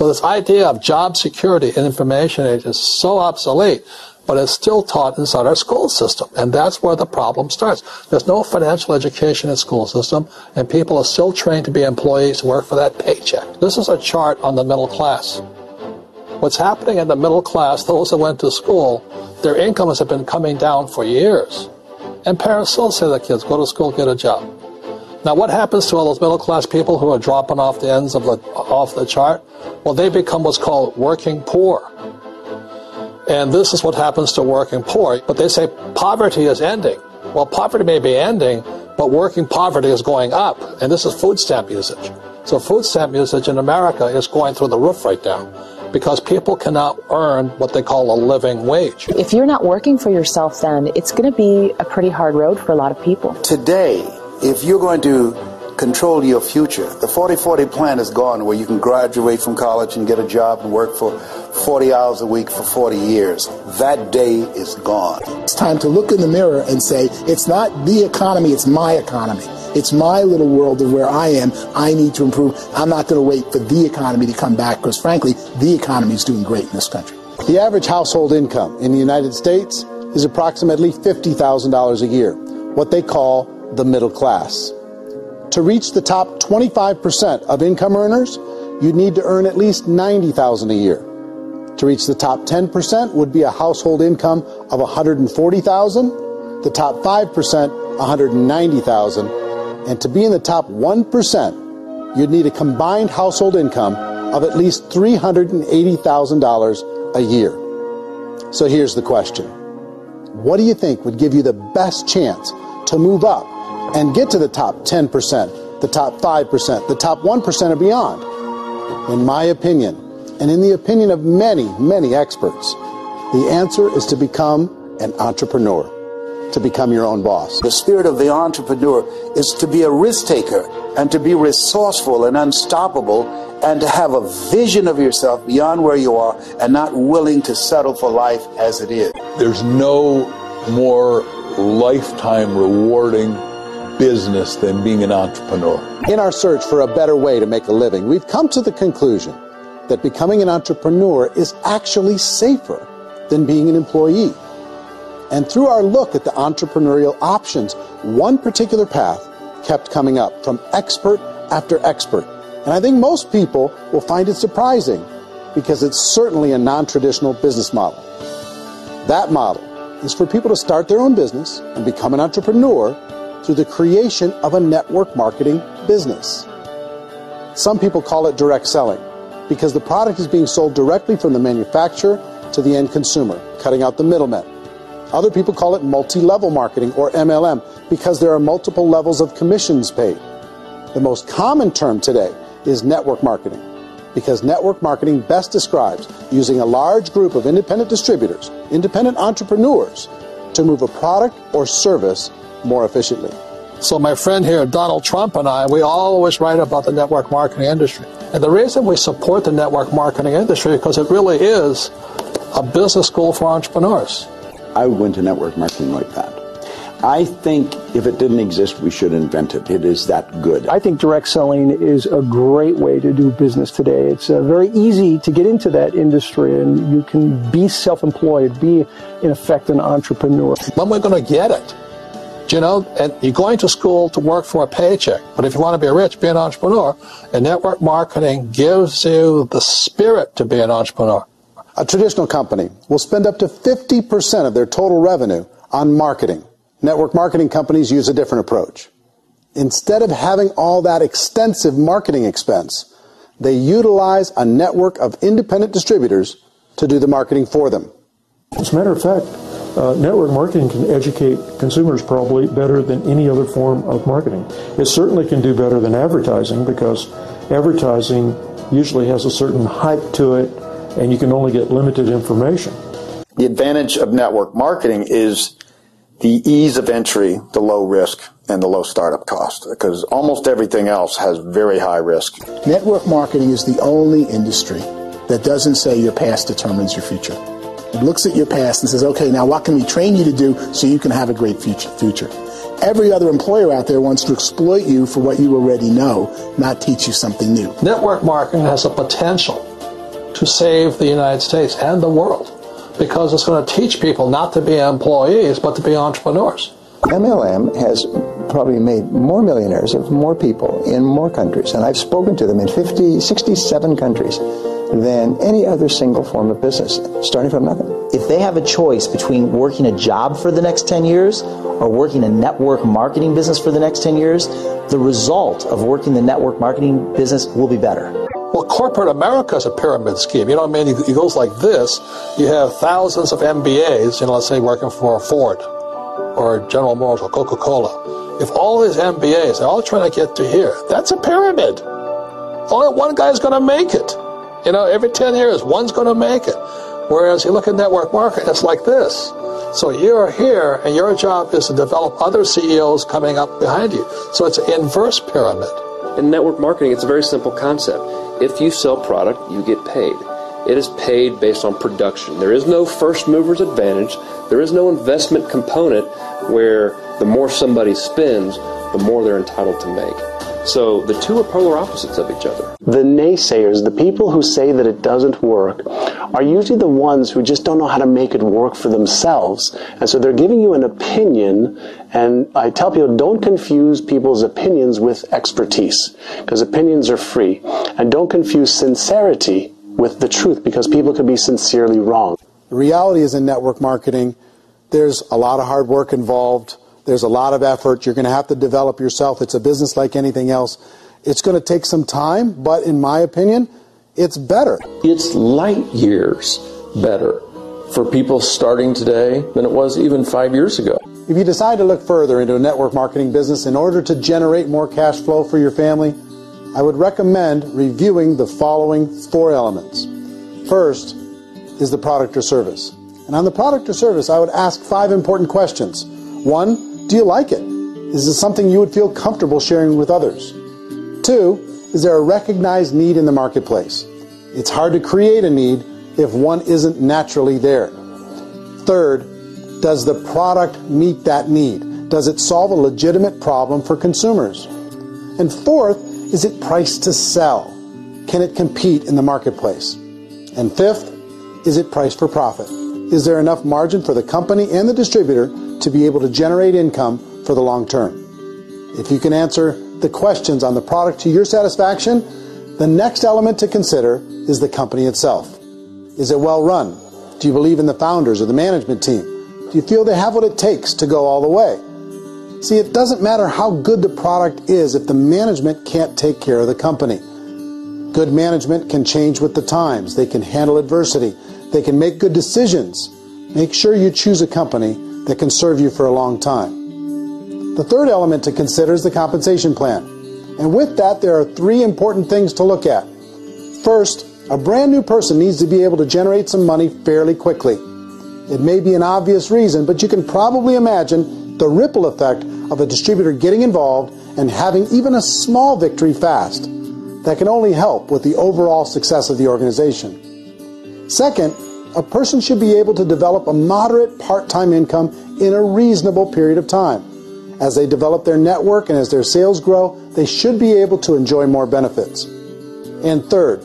So this idea of job security in information age is so obsolete, but it's still taught inside our school system. And that's where the problem starts. There's no financial education in school system, and people are still trained to be employees who work for that paycheck. This is a chart on the middle class. What's happening in the middle class, those that went to school, their incomes have been coming down for years. And parents still say to their kids, go to school, get a job. Now what happens to all those middle class people who are dropping off the ends of off the chart? Well, they become what's called working poor. And this is what happens to working poor. But they say poverty is ending. Well, poverty may be ending, but working poverty is going up. And this is food stamp usage. So food stamp usage in America is going through the roof right now, because people cannot earn what they call a living wage. If you're not working for yourself, then it's going to be a pretty hard road for a lot of people. Today, if you're going to control your future, the 40-40 plan is gone, where you can graduate from college and get a job and work for 40 hours a week for 40 years. That day is gone. It's time to look in the mirror and say, it's not the economy, it's my economy. It's my little world of where I am. I need to improve. I'm not going to wait for the economy to come back, because frankly, the economy is doing great in this country. The average household income in the United States is approximately $50,000 a year, what they call the middle class. To reach the top 25% of income earners, you'd need to earn at least $90,000 a year. To reach the top 10% would be a household income of $140,000, the top 5%, $190,000, and to be in the top 1%, you'd need a combined household income of at least $380,000 a year. So here's the question. What do you think would give you the best chance to move up and get to the top 10%, the top 5%, the top 1% or beyond? In my opinion, and in the opinion of many, many experts, the answer is to become an entrepreneur, to become your own boss. The spirit of the entrepreneur is to be a risk taker and to be resourceful and unstoppable, and to have a vision of yourself beyond where you are and not willing to settle for life as it is. There's no more lifetime rewarding business than being an entrepreneur. In our search for a better way to make a living, we've come to the conclusion that becoming an entrepreneur is actually safer than being an employee. And through our look at the entrepreneurial options, one particular path kept coming up from expert after expert. And I think most people will find it surprising, because it's certainly a non-traditional business model. That model is for people to start their own business and become an entrepreneur through the creation of a network marketing business. Some people call it direct selling, because the product is being sold directly from the manufacturer to the end consumer, cutting out the middlemen. Other people call it multi-level marketing, or MLM, because there are multiple levels of commissions paid. The most common term today is network marketing, because network marketing best describes using a large group of independent distributors, independent entrepreneurs, to move a product or service more efficiently. So my friend here, Donald Trump, and I, we always write about the network marketing industry. And the reason we support the network marketing industry is because it really is a business school for entrepreneurs. I would go into network marketing like that. I think if it didn't exist, we should invent it. It is that good. I think direct selling is a great way to do business today. It's very easy to get into that industry, and you can be self-employed, be, in effect, an entrepreneur. When we're going to get it? You know, and you're going to school to work for a paycheck, but if you want to be rich, be an entrepreneur, and network marketing gives you the spirit to be an entrepreneur. A traditional company will spend up to 50% of their total revenue on marketing. Network marketing companies use a different approach. Instead of having all that extensive marketing expense, they utilize a network of independent distributors to do the marketing for them. As a matter of fact, network marketing can educate consumers probably better than any other form of marketing. It certainly can do better than advertising, because advertising usually has a certain hype to it, and you can only get limited information. The advantage of network marketing is the ease of entry, the low risk, and the low startup cost, because almost everything else has very high risk. Network marketing is the only industry that doesn't say your past determines your future. It looks at your past and says, okay, now what can we train you to do so you can have a great future? Every other employer out there wants to exploit you for what you already know, not teach you something new. Network marketing has a potential to save the United States and the world, because it's going to teach people not to be employees, but to be entrepreneurs. MLM has probably made more millionaires of more people in more countries, and I've spoken to them in 67 countries, than any other single form of business, starting from nothing. If they have a choice between working a job for the next 10 years or working a network marketing business for the next 10 years, the result of working the network marketing business will be better. Well, corporate America is a pyramid scheme. You know what I mean? It goes like this. You have thousands of MBAs, let's say working for Ford or General Motors or Coca-Cola. If all these MBAs, they're all trying to get to here, that's a pyramid. Only one guy's going to make it. Every 10 years, one's going to make it. Whereas you look at network marketing, it's like this. So you're here, and your job is to develop other CEOs coming up behind you. So it's an inverse pyramid. In network marketing, it's a very simple concept. If you sell product, you get paid. It is paid based on production. There is no first mover's advantage. There is no investment component where the more somebody spends, the more they're entitled to make. So the two are polar opposites of each other. The naysayers, the people who say that it doesn't work, are usually the ones who just don't know how to make it work for themselves. And so they're giving you an opinion, and I tell people, don't confuse people's opinions with expertise, because opinions are free. And don't confuse sincerity with the truth, because people could be sincerely wrong. The reality is, in network marketing, there's a lot of hard work involved. There's a lot of effort. You're going to have to develop yourself. It's a business like anything else. It's going to take some time, but in my opinion, it's better. It's light years better for people starting today than it was even 5 years ago. If you decide to look further into a network marketing business in order to generate more cash flow for your family, I would recommend reviewing the following 4 elements. First is the product or service. And on the product or service, I would ask 5 important questions. 1, do you like it? Is it something you would feel comfortable sharing with others? 2, is there a recognized need in the marketplace? It's hard to create a need if one isn't naturally there. 3rd, does the product meet that need? Does it solve a legitimate problem for consumers? And 4th, is it priced to sell? Can it compete in the marketplace? And 5th, is it priced for profit? Is there enough margin for the company and the distributor to be able to generate income for the long term? If you can answer the questions on the product to your satisfaction, the next element to consider is the company itself. Is it well run? Do you believe in the founders or the management team? Do you feel they have what it takes to go all the way? See, it doesn't matter how good the product is if the management can't take care of the company. Good management can change with the times. They can handle adversity. They can make good decisions. Make sure you choose a company that can serve you for a long time. The 3rd element to consider is the compensation plan. And with that, there are 3 important things to look at. First, a brand new person needs to be able to generate some money fairly quickly. It may be an obvious reason, but you can probably imagine the ripple effect of a distributor getting involved and having even a small victory fast. That can only help with the overall success of the organization. Second, a person should be able to develop a moderate part-time income in a reasonable period of time. As they develop their network and as their sales grow, they should be able to enjoy more benefits. And third,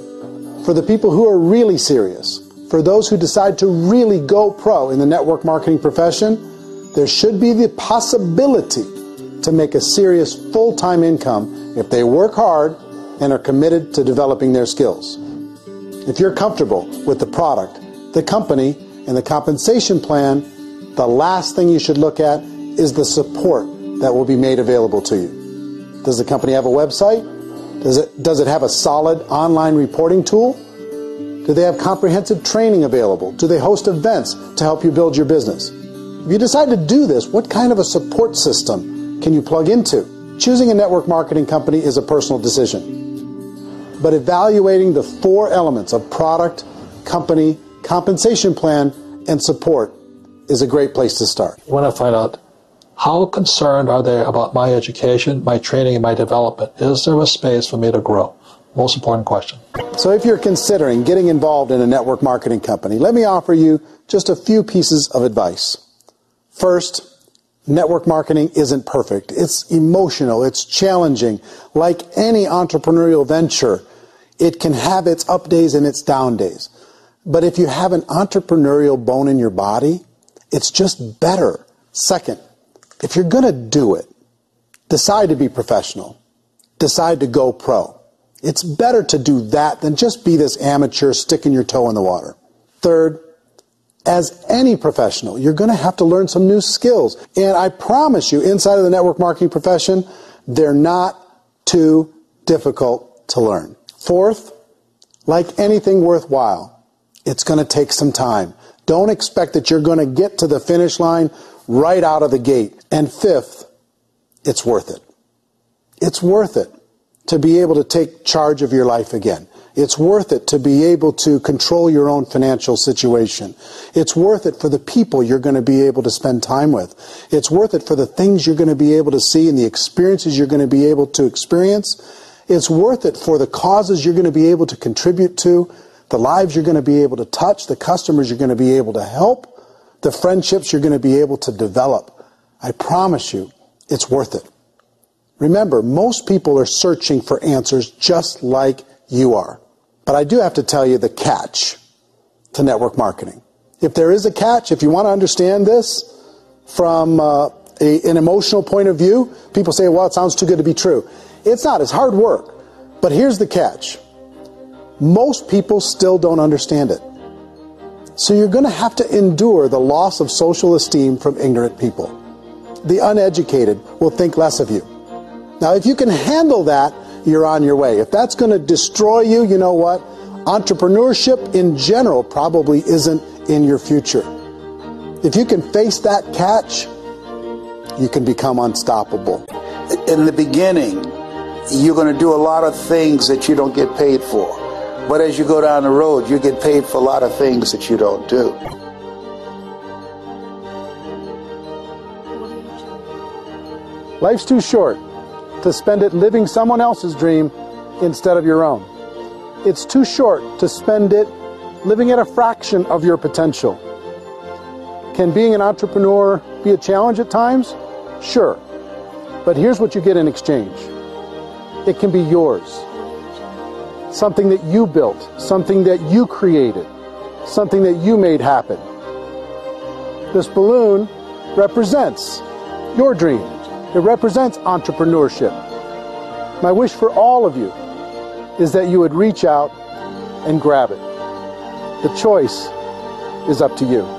for the people who are really serious, for those who decide to really go pro in the network marketing profession, there should be the possibility to make a serious full-time income if they work hard and are committed to developing their skills. If you're comfortable with the product, the company, and the compensation plan, the last thing you should look at is the support that will be made available to you. Does the company have a website? Does it have a solid online reporting tool? Do they have comprehensive training available? Do they host events to help you build your business? If you decide to do this, what kind of a support system can you plug into? Choosing a network marketing company is a personal decision. But evaluating the 4 elements of product, company, compensation plan, and support is a great place to start. You want to find out how concerned are they about my education, my training, and my development? Is there a space for me to grow? Most important question. So if you're considering getting involved in a network marketing company, let me offer you just a few pieces of advice. First, network marketing isn't perfect. It's emotional. It's challenging. Like any entrepreneurial venture, It can have its up days and its down days. But if you have an entrepreneurial bone in your body, it's just better. Second, if you're going to do it, decide to be professional. Decide to go pro. It's better to do that than just be this amateur sticking your toe in the water. Third, as any professional, you're going to have to learn some new skills. And I promise you, inside of the network marketing profession, they're not too difficult to learn. Fourth, like anything worthwhile, it's going to take some time. Don't expect that you're going to get to the finish line right out of the gate. And fifth, it's worth it. It's worth it to be able to take charge of your life again. It's worth it to be able to control your own financial situation. It's worth it for the people you're going to be able to spend time with. It's worth it for the things you're going to be able to see and the experiences you're going to be able to experience. It's worth it for the causes you're going to be able to contribute to, the lives you're going to be able to touch, the customers you're going to be able to help, the friendships you're going to be able to develop. I promise you, it's worth it. Remember, most people are searching for answers just like you are. But I do have to tell you the catch to network marketing. If there is a catch, if you want to understand this from an emotional point of view, people say, well, it sounds too good to be true. It's not. It's hard work. But here's the catch. Most people still don't understand it. So you're going to have to endure the loss of social esteem from ignorant people. The uneducated will think less of you. Now, if you can handle that, you're on your way. If that's going to destroy you, you know what? Entrepreneurship in general probably isn't in your future. If you can face that catch, you can become unstoppable. In the beginning, you're going to do a lot of things that you don't get paid for. But as you go down the road, you get paid for a lot of things that you don't do. Life's too short to spend it living someone else's dream instead of your own. It's too short to spend it living at a fraction of your potential. Can being an entrepreneur be a challenge at times? Sure. But here's what you get in exchange. It can be yours. Something that you built, something that you created, something that you made happen. This balloon represents your dream. It represents entrepreneurship. My wish for all of you is that you would reach out and grab it. The choice is up to you.